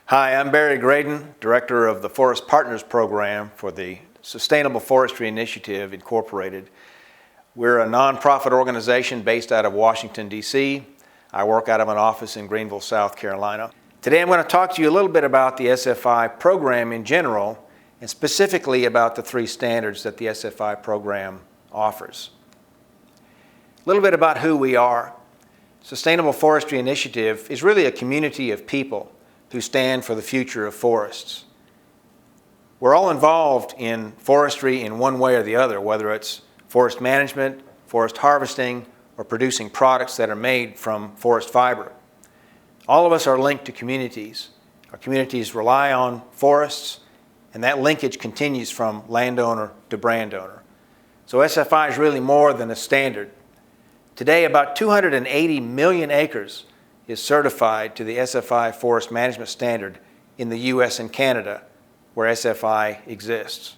Hi, I'm Barry Graden, Director of the Forest Partners Program for the Sustainable Forestry Initiative, Incorporated. We're a nonprofit organization based out of Washington, D.C. I work out of an office in Greenville, South Carolina. Today I'm going to talk to you a little bit about the SFI program in general, and specifically about the three standards that the SFI program offers. A little bit about who we are. Sustainable Forestry Initiative is really a community of people who stand for the future of forests. We're all involved in forestry in one way or the other, whether it's forest management, forest harvesting, or producing products that are made from forest fiber. All of us are linked to communities. Our communities rely on forests, and that linkage continues from landowner to brand owner. So SFI is really more than a standard. Today, about 280 million acres is certified to the SFI Forest Management Standard in the U.S. and Canada, where SFI exists.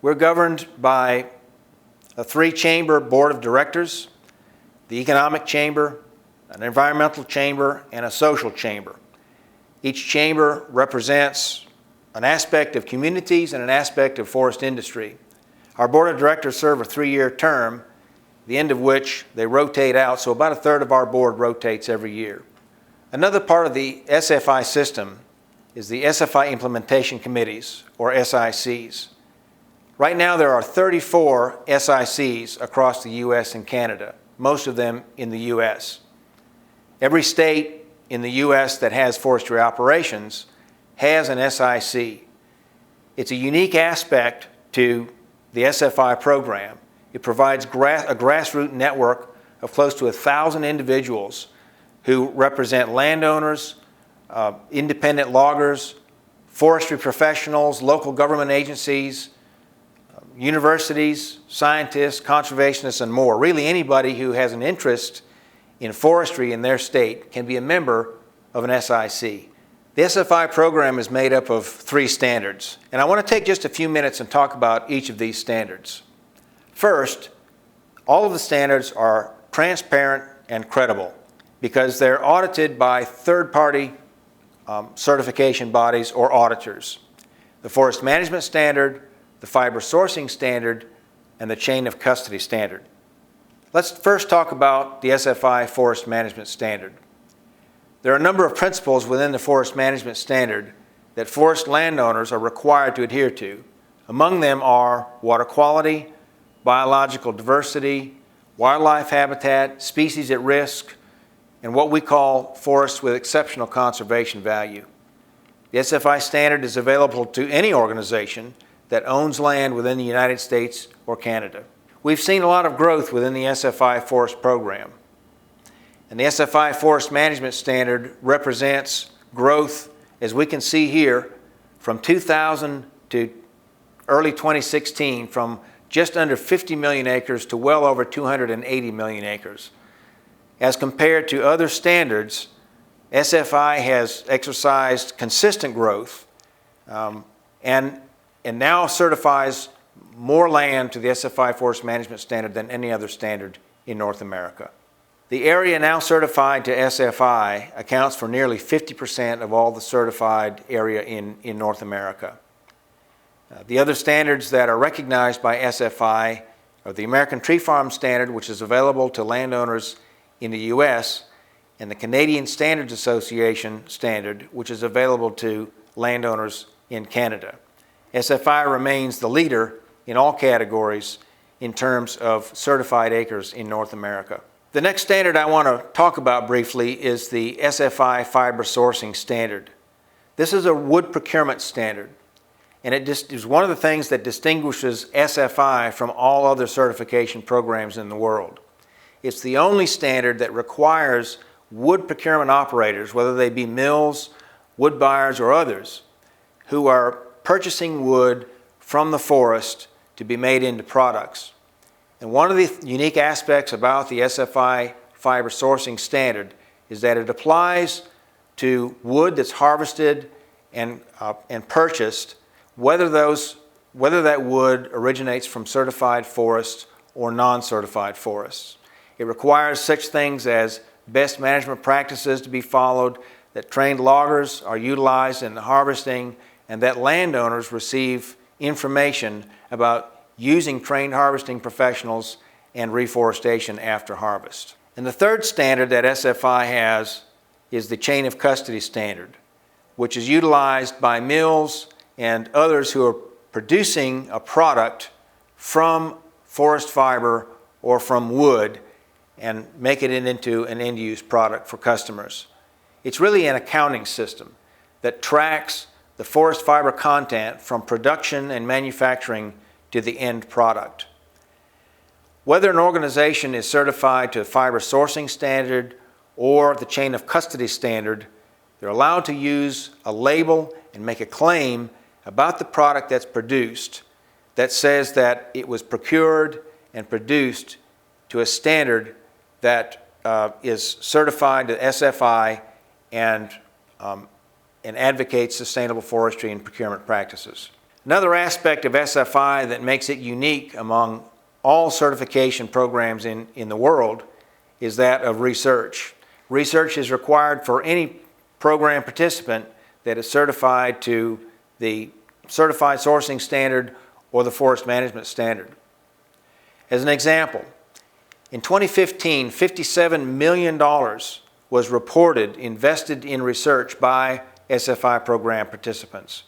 We're governed by a three-chamber board of directors, the economic chamber, an environmental chamber, and a social chamber. Each chamber represents an aspect of communities and an aspect of forest industry. Our board of directors serve a 3-year term, the end of which they rotate out, so about a third of our board rotates every year. Another part of the SFI system is the SFI Implementation Committees, or SICs. Right now there are 34 SICs across the U.S. and Canada, most of them in the U.S. Every state in the U.S. that has forestry operations has an SIC. It's a unique aspect to the SFI program. It provides a grassroots network of close to 1,000 individuals who represent landowners, independent loggers, forestry professionals, local government agencies, universities, scientists, conservationists, and more. Really anybody who has an interest in forestry in their state can be a member of an SIC. The SFI program is made up of 3 standards, and I want to take just a few minutes and talk about each of these standards. First, all of the standards are transparent and credible because they're audited by third-party certification bodies or auditors. The Forest Management Standard, the Fiber Sourcing Standard, and the Chain of Custody Standard. Let's first talk about the SFI Forest Management Standard. There are a number of principles within the Forest Management Standard that forest landowners are required to adhere to. Among them are water quality, biological diversity, wildlife habitat, species at risk, and what we call forests with exceptional conservation value. The SFI standard is available to any organization that owns land within the United States or Canada. We've seen a lot of growth within the SFI Forest Program. And the SFI Forest Management Standard represents growth, as we can see here, from 2000 to early 2016, from just under 50 million acres to well over 280 million acres. As compared to other standards, SFI has exercised consistent growth and now certifies more land to the SFI Forest Management Standard than any other standard in North America. The area now certified to SFI accounts for nearly 50% of all the certified area in North America. The other standards that are recognized by SFI are the American Tree Farm Standard, which is available to landowners in the U.S., and the Canadian Standards Association Standard, which is available to landowners in Canada. SFI remains the leader in all categories in terms of certified acres in North America. The next standard I want to talk about briefly is the SFI Fiber Sourcing Standard. This is a wood procurement standard, and it just is one of the things that distinguishes SFI from all other certification programs in the world. It's the only standard that requires wood procurement operators, whether they be mills, wood buyers, or others, who are purchasing wood from the forest to be made into products. And one of the unique aspects about the SFI Fiber Sourcing Standard is that it applies to wood that's harvested and purchased, whether that wood originates from certified forests or non-certified forests. It requires such things as best management practices to be followed, that trained loggers are utilized in the harvesting, and that landowners receive information about using trained harvesting professionals and reforestation after harvest. And the third standard that SFI has is the chain of custody standard, which is utilized by mills and others who are producing a product from forest fiber or from wood and make it into an end-use product for customers. It's really an accounting system that tracks the forest fiber content from production and manufacturing to the end product. Whether an organization is certified to a fiber sourcing standard or the chain of custody standard, they're allowed to use a label and make a claim about the product that's produced that says that it was procured and produced to a standard that is certified to SFI and advocates sustainable forestry and procurement practices. Another aspect of SFI that makes it unique among all certification programs in the world is that of research. Research is required for any program participant that is certified to the Certified Sourcing Standard or the Forest Management Standard. As an example, in 2015, $57 million was reported invested in research by SFI program participants.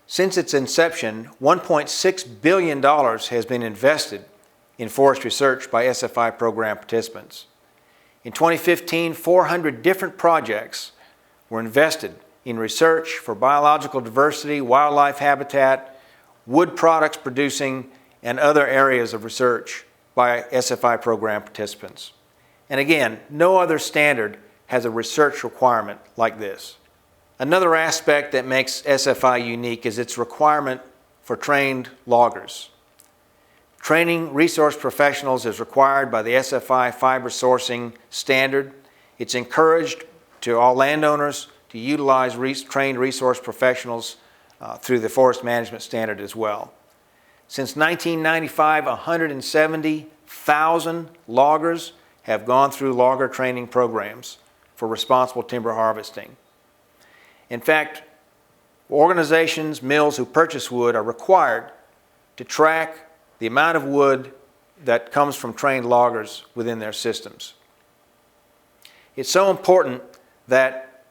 Since its inception, $1.6 billion has been invested in forest research by SFI program participants. In 2015, 400 different projects were invested in research for biological diversity, wildlife habitat, wood products producing, and other areas of research by SFI program participants. And again, no other standard has a research requirement like this. Another aspect that makes SFI unique is its requirement for trained loggers. Training resource professionals is required by the SFI Fiber Sourcing Standard. It's encouraged to all landowners to utilize trained resource professionals through the Forest Management Standard as well. Since 1995, 170,000 loggers have gone through logger training programs for responsible timber harvesting. In fact, organizations, mills who purchase wood are required to track the amount of wood that comes from trained loggers within their systems. It's so important that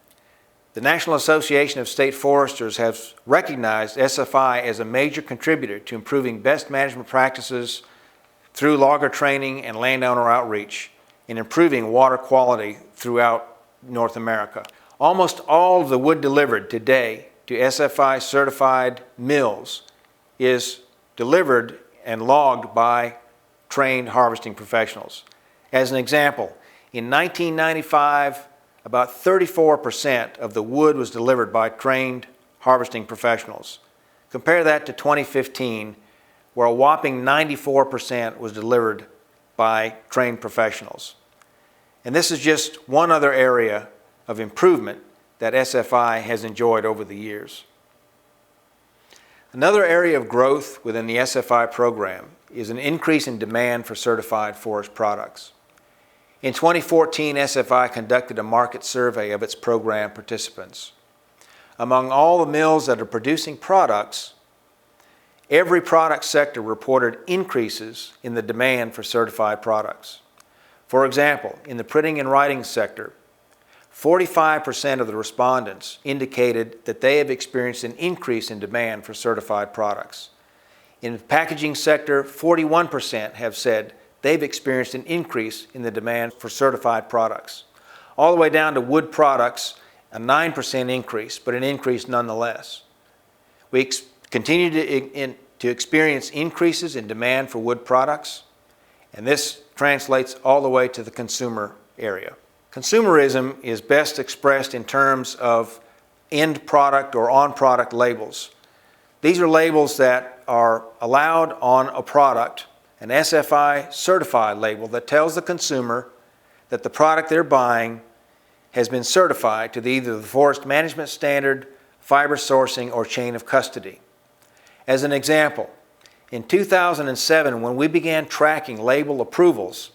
the National Association of State Foresters has recognized SFI as a major contributor to improving best management practices through logger training and landowner outreach in improving water quality throughout North America. Almost all of the wood delivered today to SFI certified mills is delivered and logged by trained harvesting professionals. As an example, in 1995, about 34% of the wood was delivered by trained harvesting professionals. Compare that to 2015, where a whopping 94% was delivered by trained professionals. And this is just one other area of improvement that SFI has enjoyed over the years. Another area of growth within the SFI program is an increase in demand for certified forest products. In 2014, SFI conducted a market survey of its program participants. Among all the mills that are producing products, every product sector reported increases in the demand for certified products. For example, in the printing and writing sector, 45% of the respondents indicated that they have experienced an increase in demand for certified products. In the packaging sector, 41% have said they've experienced an increase in the demand for certified products. All the way down to wood products, a 9% increase, but an increase nonetheless. We continue to experience increases in demand for wood products, and this translates all the way to the consumer area. Consumerism is best expressed in terms of end product or on product labels. These are labels that are allowed on a product, an SFI certified label that tells the consumer that the product they're buying has been certified to either the Forest Management Standard, fiber sourcing, or chain of custody. As an example, in 2007, when we began tracking label approvals,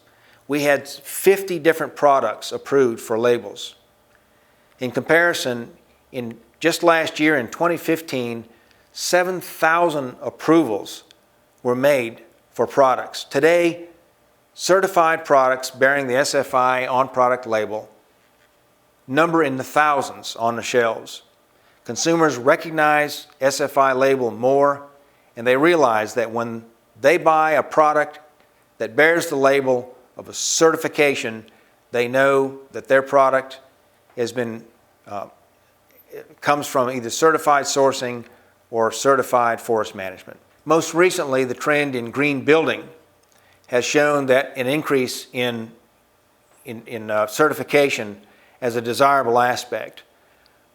we had 50 different products approved for labels. In comparison, in just last year, in 2015, 7,000 approvals were made for products. Today, certified products bearing the SFI on-product label number in the thousands on the shelves. Consumers recognize SFI label more, and they realize that when they buy a product that bears the label of a certification, they know that their product has been comes from either certified sourcing or certified forest management. Most recently, the trend in green building has shown that an increase in certification as a desirable aspect.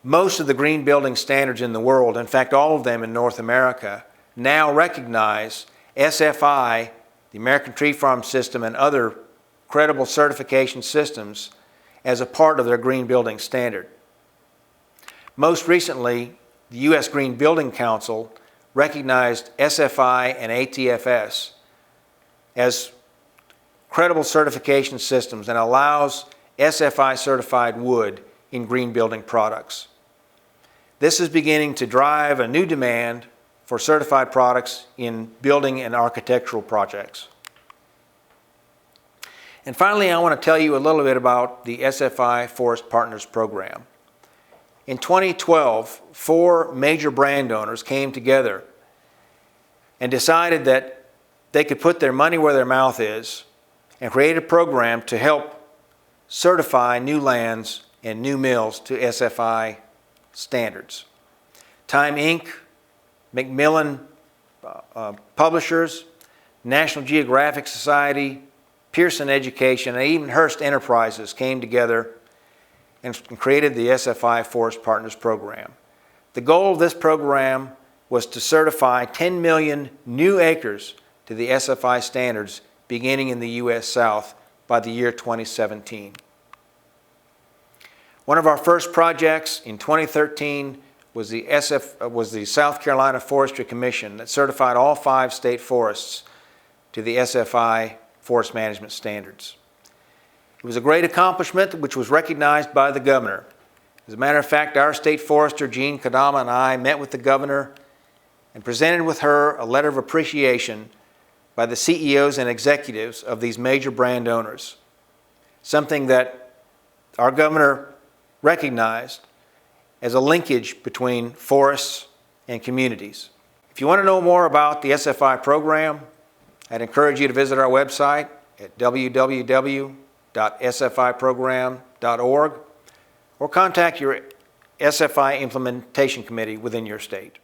Most of the green building standards in the world, in fact all of them in North America, now recognize SFI, the American Tree Farm System, and other credible certification systems as a part of their green building standard. Most recently, the U.S. Green Building Council recognized SFI and ATFS as credible certification systems and allows SFI certified wood in green building products. This is beginning to drive a new demand for certified products in building and architectural projects. And finally, I want to tell you a little bit about the SFI Forest Partners Program. In 2012, 4 major brand owners came together and decided that they could put their money where their mouth is and create a program to help certify new lands and new mills to SFI standards. Time Inc., Macmillan Publishers, National Geographic Society, Pearson Education, and even Hearst Enterprises came together and created the SFI Forest Partners Program. The goal of this program was to certify 10 million new acres to the SFI standards beginning in the U.S. South by the year 2017. One of our first projects in 2013 was the South Carolina Forestry Commission that certified all 5 state forests to the SFI Forest Management Standards. It was a great accomplishment which was recognized by the governor. As a matter of fact, our state forester, Jean Kadama, and I met with the governor and presented with her a letter of appreciation by the CEOs and executives of these major brand owners, something that our governor recognized as a linkage between forests and communities. If you want to know more about the SFI program, I'd encourage you to visit our website at www.sfiprogram.org or contact your SFI implementation committee within your state.